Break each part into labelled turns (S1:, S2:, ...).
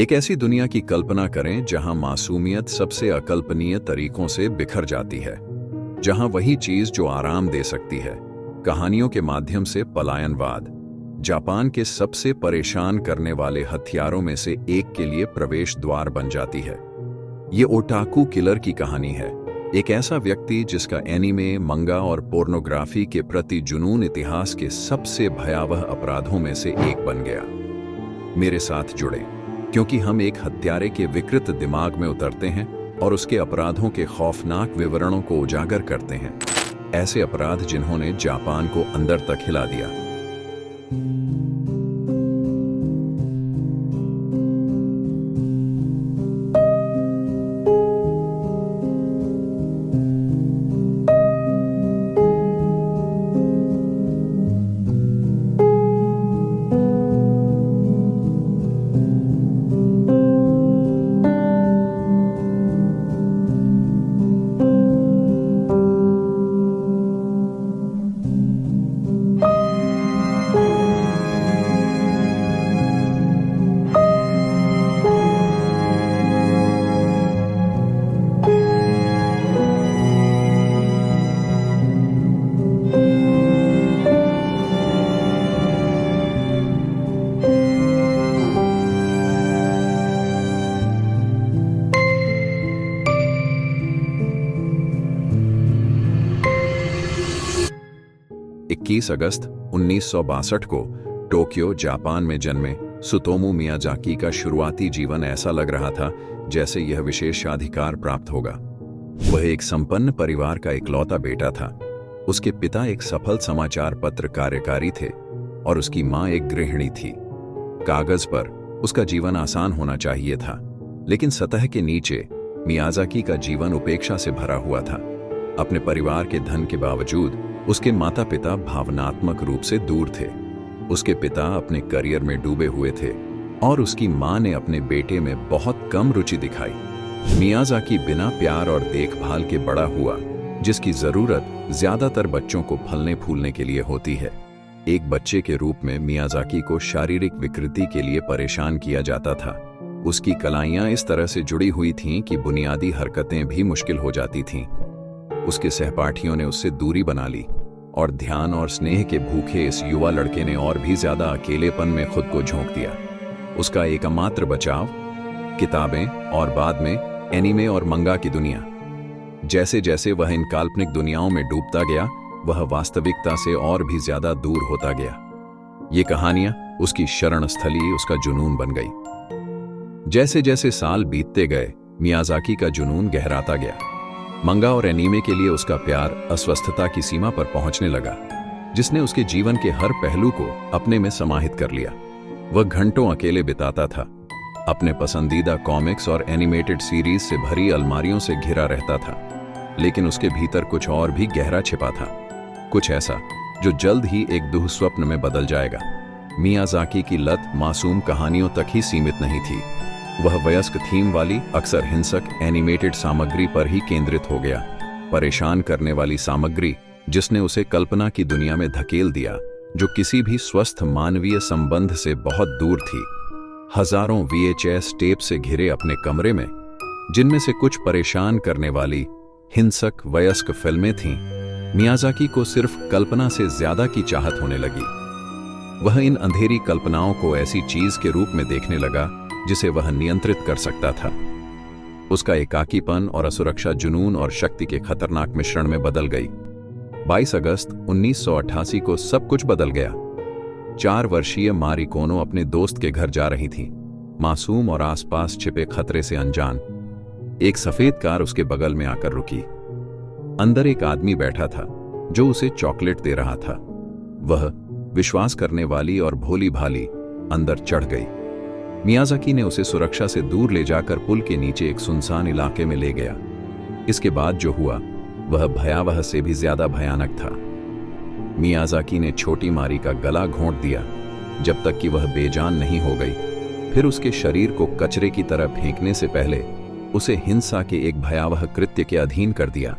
S1: एक ऐसी दुनिया की कल्पना करें जहां मासूमियत सबसे अकल्पनीय तरीकों से बिखर जाती है, जहां वही चीज जो आराम दे सकती है, कहानियों के माध्यम से पलायनवाद, जापान के सबसे परेशान करने वाले हथियारों में से एक के लिए प्रवेश द्वार बन जाती है। ये ओटाकू किलर की कहानी है, एक ऐसा व्यक्ति जिसका एनीमे, मंगा और पोर्नोग्राफी के प्रति जुनून इतिहास के सबसे भयावह अपराधों में से एक बन गया। मेरे साथ जुड़े, क्योंकि हम एक हत्यारे के विकृत दिमाग में उतरते हैं और उसके अपराधों के खौफनाक विवरणों को उजागर करते हैं, ऐसे अपराध जिन्होंने जापान को अंदर तक हिला दिया। अगस्त 1962 को टोक्यो, जापान में जन्मे सुतोमू मियाजाकी का शुरुआती जीवन ऐसा लग रहा था जैसे यह विशेषाधिकार प्राप्त होगा। वह एक संपन्न परिवार का इकलौता बेटा था। उसके पिता एक सफल समाचार पत्र कार्यकारी थे और उसकी मां एक गृहिणी थी। कागज पर उसका जीवन आसान होना चाहिए था, लेकिन सतह के नीचे मियाजाकी का जीवन उपेक्षा से भरा हुआ था। अपने परिवार के धन के बावजूद उसके माता पिता भावनात्मक रूप से दूर थे। उसके पिता अपने करियर में डूबे हुए थे और उसकी मां ने अपने बेटे में बहुत कम रुचि दिखाई। मियाजाकी बिना प्यार और देखभाल के बड़ा हुआ, जिसकी जरूरत ज्यादातर बच्चों को फलने फूलने के लिए होती है। एक बच्चे के रूप में मियाजाकी को शारीरिक विकृति के लिए परेशान किया जाता था। उसकी कलाइयां इस तरह से जुड़ी हुई थीं कि बुनियादी हरकतें भी मुश्किल हो जाती थीं। उसके सहपाठियों ने उससे दूरी बना ली और ध्यान और स्नेह के भूखे इस युवा लड़के ने और भी ज्यादा अकेलेपन में खुद को झोंक दिया। उसका एकमात्र बचाव किताबें और बाद में एनीमे और मंगा की दुनिया। जैसे जैसे वह इन काल्पनिक दुनियाओं में डूबता गया, वह वास्तविकता से और भी ज्यादा दूर होता गया। ये कहानियां उसकी शरण स्थली, उसका जुनून बन गई। जैसे जैसे साल बीतते गए, मियाजाकी का जुनून गहराता गया। मंगा और एनीमे के लिए उसका प्यार अस्वस्थता की सीमा पर पहुंचने लगा, जिसने उसके जीवन के हर पहलू को अपने में समाहित कर लिया। वह घंटों अकेले बिताता था, अपने पसंदीदा कॉमिक्स और एनिमेटेड सीरीज से भरी अलमारियों से घिरा रहता था, लेकिन उसके भीतर कुछ और भी गहरा छिपा था, कुछ ऐसा जो जल्द ही एक दुःस्वप्न में बदल जाएगा। मियाजाकी की लत मासूम कहानियों तक ही सीमित नहीं थी। वह वयस्क थीम वाली, अक्सर हिंसक एनिमेटेड सामग्री पर ही केंद्रित हो गया। परेशान करने वाली सामग्री जिसने उसे कल्पना की दुनिया में धकेल दिया, जो किसी भी स्वस्थ मानवीय संबंध से बहुत दूर थी। हजारों VHS टेप से घिरे अपने कमरे में, जिनमें से कुछ परेशान करने वाली हिंसक वयस्क फिल्में थीं, मियाजाकी को सिर्फ कल्पना से ज्यादा की चाहत होने लगी। वह इन अंधेरी कल्पनाओं को ऐसी चीज के रूप में देखने लगा जिसे वह नियंत्रित कर सकता था। उसका एकाकीपन और असुरक्षा जुनून और शक्ति के खतरनाक मिश्रण में बदल गई। 22 अगस्त 1988 को सब कुछ बदल गया। 4 वर्षीय मारी कोनो अपने दोस्त के घर जा रही थी, मासूम और आसपास छिपे खतरे से अनजान। एक सफेद कार उसके बगल में आकर रुकी। अंदर एक आदमी बैठा था जो उसे चॉकलेट दे रहा था। वह विश्वास करने वाली और भोली भाली अंदर चढ़ गई। मियाजाकी ने उसे सुरक्षा से दूर ले जाकर पुल के नीचे एक सुनसान इलाके में ले गया। इसके बाद जो हुआ वह भयावह से भी ज्यादा भयानक था। मियाजाकी ने छोटी मारी का गला घोंट दिया जब तक कि वह बेजान नहीं हो गई। फिर उसके शरीर को कचरे की तरह फेंकने से पहले उसे हिंसा के एक भयावह कृत्य के अधीन कर दिया।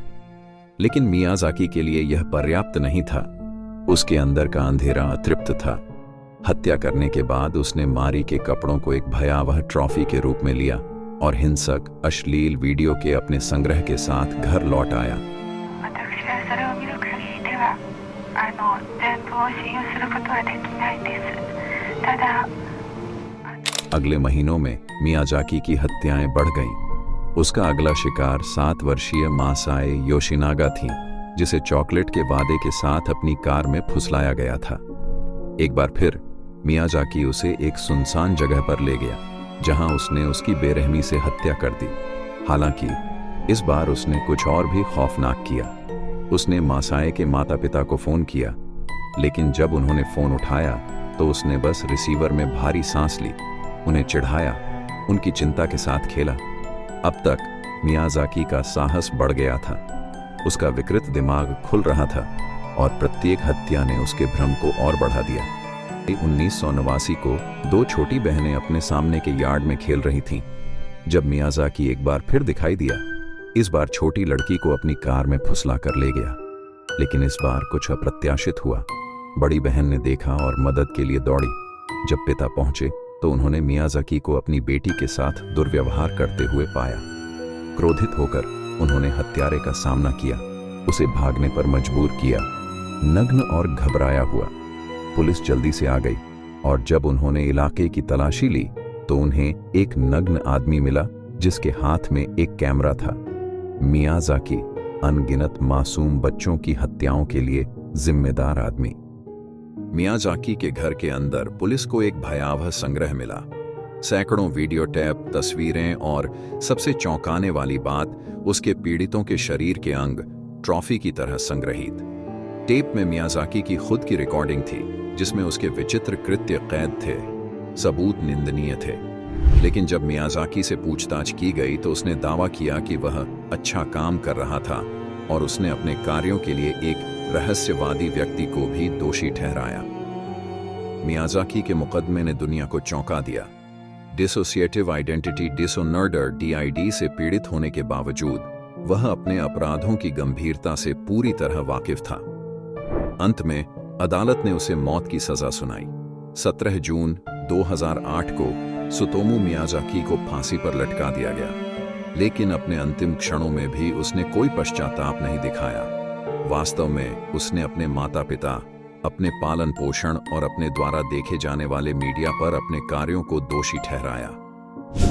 S1: लेकिन मियाजाकी के लिए यह पर्याप्त नहीं था। उसके अंदर का अंधेरा अतृप्त था। हत्या करने के बाद उसने मारी के कपड़ों को एक भयावह ट्रॉफी के रूप में लिया और हिंसक अश्लील वीडियो के अपने संग्रह के साथ घर लौट आया।
S2: 私がそれを見る限りでは全部を信用することはできないです。ただ
S1: अगले महीनों में मियाजाकी की हत्याएं बढ़ गईं। उसका अगला शिकार 7 वर्षीय मासाए योशिनागा थी, जिसे चॉकलेट के वादे के साथ अपनी कार में फुसलाया गया था। एक बार फिर मियाजाकी उसे एक सुनसान जगह पर ले गया, जहां उसने उसकी बेरहमी से हत्या कर दी। हालांकि इस बार उसने कुछ और भी खौफनाक किया। उसने मासाए के माता पिता को फोन किया, लेकिन जब उन्होंने फोन उठाया तो उसने बस रिसीवर में भारी सांस ली, उन्हें चिढ़ाया, उनकी चिंता के साथ खेला। अब तक मियाजाकी का साहस बढ़ गया था, उसका विकृत दिमाग खुल रहा था और प्रत्येक हत्या ने उसके भ्रम को और बढ़ा दिया। 1989 को 2 छोटी बहनें अपने सामने के यार्ड में खेल रही थीं, जब मियाजाकी एक बार फिर दिखाई दिया। इस बार छोटी लड़की को अपनी कार में फुसला कर ले गया, लेकिन इस बार कुछ अप्रत्याशित हुआ। बड़ी बहन ने देखा और मदद के लिए दौड़ी। जब पिता पहुंचे तो उन्होंने मियाजाकी को अपनी बेटी के साथ दुर्व्यवहार करते हुए पाया। क्रोधित होकर उन्होंने हत्यारे का सामना किया, उसे भागने पर मजबूर किया। नग्न और घबराया हुआ पुलिस जल्दी से आ गई और जब उन्होंने इलाके की तलाशी ली तो उन्हें एक नग्न आदमी मिला जिसके हाथ में एक कैमरा था। मियाजाकी अनगिनत मासूम बच्चों की हत्याओं के लिए जिम्मेदार आदमी। मियाजाकी के घर के अंदर पुलिस को एक भयावह संग्रह मिला। सैकड़ों वीडियो टेप, तस्वीरें और सबसे चौंकाने वाली बात, उसके पीड़ितों के शरीर के अंग ट्रॉफी की तरह संग्रहित। टेप में मियाजाकी की खुद की रिकॉर्डिंग थी, जिसमें उसके विचित्र कृत्य कैद थे। सबूत निंदनीय थे, लेकिन जब मियाजाकी से पूछताछ की गई तो उसने दावा किया कि वह अच्छा काम कर रहा था और उसने अपने कार्यों के लिए एक रहस्यवादी व्यक्ति को भी दोषी ठहराया। मियाजाकी के मुकदमे ने दुनिया को चौंका दिया। डिसोसिएटिव आइडेंटिटी डिसऑर्डर (DID) से पीड़ित होने के बावजूद वह अपने अपराधों की गंभीरता से पूरी तरह वाकिफ था। अंत में अदालत ने उसे मौत की सजा सुनाई। 17 जून 2008 को सुतोमू मियाजाकी को फांसी पर लटका दिया गया, लेकिन अपने अंतिम क्षणों में भी उसने कोई पश्चाताप नहीं दिखाया। वास्तव में उसने अपने माता पिता, अपने पालन पोषण और अपने द्वारा देखे जाने वाले मीडिया पर अपने कार्यों को दोषी ठहराया।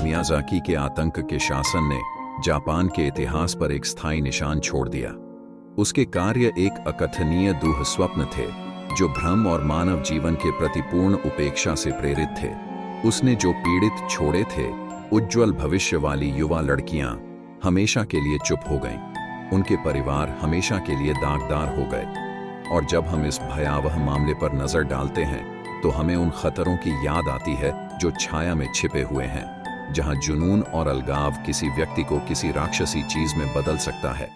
S1: मियाजाकी के आतंक के शासन ने जापान के इतिहास पर एक स्थायी निशान छोड़ दिया। उसके कार्य एक अकथनीय दुःस्वप्न थे, जो भ्रम और मानव जीवन के प्रति पूर्ण उपेक्षा से प्रेरित थे। उसने जो पीड़ित छोड़े थे, उज्ज्वल भविष्य वाली युवा लड़कियां हमेशा के लिए चुप हो गईं। उनके परिवार हमेशा के लिए दागदार हो गए। और जब हम इस भयावह मामले पर नजर डालते हैं तो हमें उन खतरों की याद आती है जो छाया में छिपे हुए हैं, जहां जुनून और अलगाव किसी व्यक्ति को किसी राक्षसी चीज में बदल सकता है।